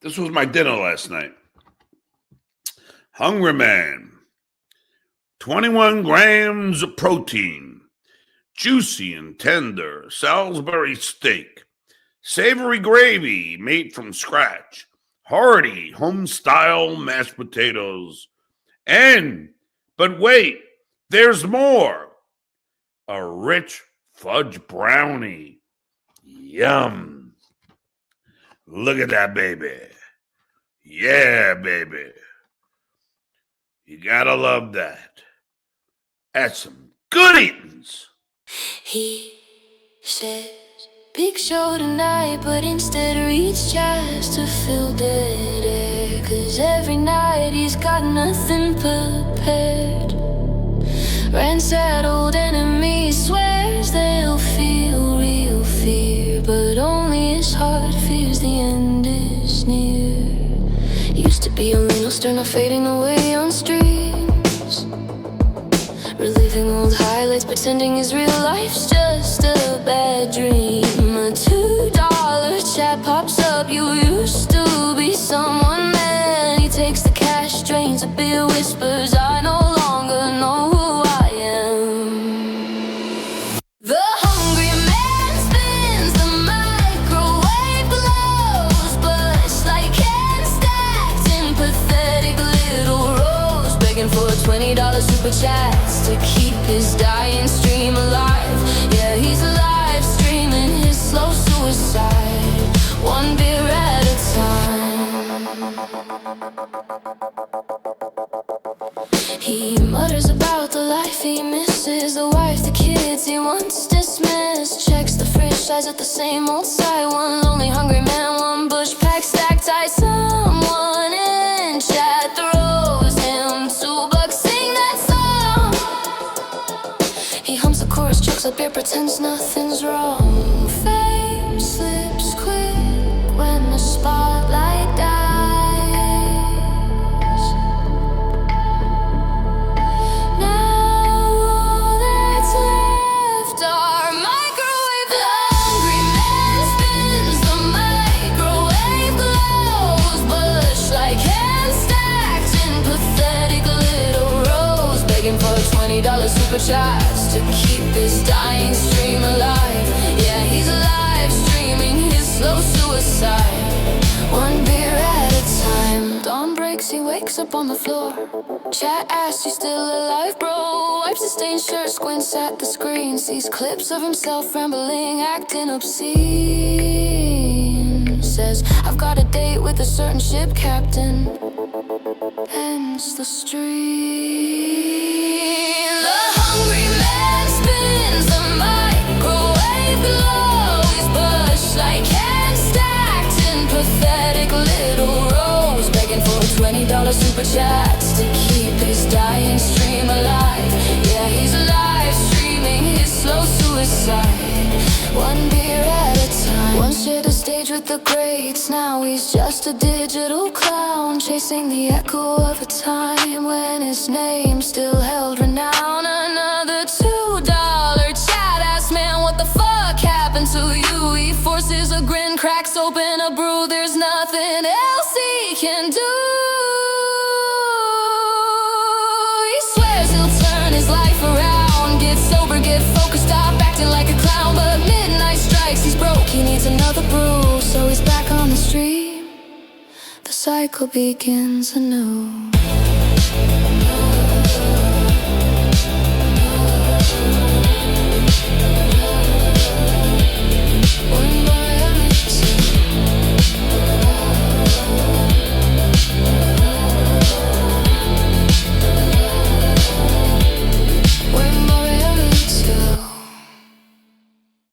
This was my dinner last night. Hungry Man. 21 grams of protein. Juicy and tender Salisbury steak. Savory gravy made from scratch. Hearty home-style mashed potatoes. But wait, there's more. A rich fudge brownie. Yum. Look at that, baby. Yeah, baby. You gotta love that. That's some good eatings. He says, big show tonight, but instead reach just to fill dead air. 'Cause every night he's got nothing prepared. Ransacked old enemies, swears they'll feel real fear, but only his heart fears the end is near. Used to be only no stern, not fading away on streams, reliving old highlights, pretending his real life's just a bad dream. A $2 chat pops up, you used to be someone, man. He takes the cash, drains a beer, whispers, I no longer know who I am. The hungry man spins the microwave, glows, Busch Light cans stacked in pathetic little rows, begging for $20 SuperChats to keep his dying stream alive. Yeah, he's live streaming his slow suicide, one beer at a time. He mutters about the life he misses, the wife, the kids he once dismissed. Checks the fridge size at the same old side. One lonely hungry man, one bush pack stacked high. Someone in chat throws him $2, sing that song. He hums the chorus, chucks a beer, pretends nothing's wrong. Fame slips quick when the spotlight dies. $20 SuperChats to keep his dying stream alive. Yeah, he's live streaming his slow suicide, one beer at a time. Dawn breaks, he wakes up on the floor. Chat asks, you still alive, bro? Wipes his stained shirt, squints at the screen, sees clips of himself rambling, acting obscene. Says, I've got a date with a certain ship captain. Ends the stream. The hungry man spins the microwave, glows, Busch Light cans stacked in pathetic little rows, begging for $20 SuperChats to keep his dying stream alive. Yeah, he's live streaming his slow suicide, one beer at a time. Once shared the stage with the greats, now he's just a digital clown, chasing the echo of a time when his name still held renown. Another $2 chat asks, man, what the fuck happened to you? He forces a grin, cracks open a brew, there's nothing else he can do. He swears he'll turn his life around, get sober, get focused, stop acting like a clown. But midnight strikes, he's broke, he needs another brew, so he's back on the street. The cycle begins anew.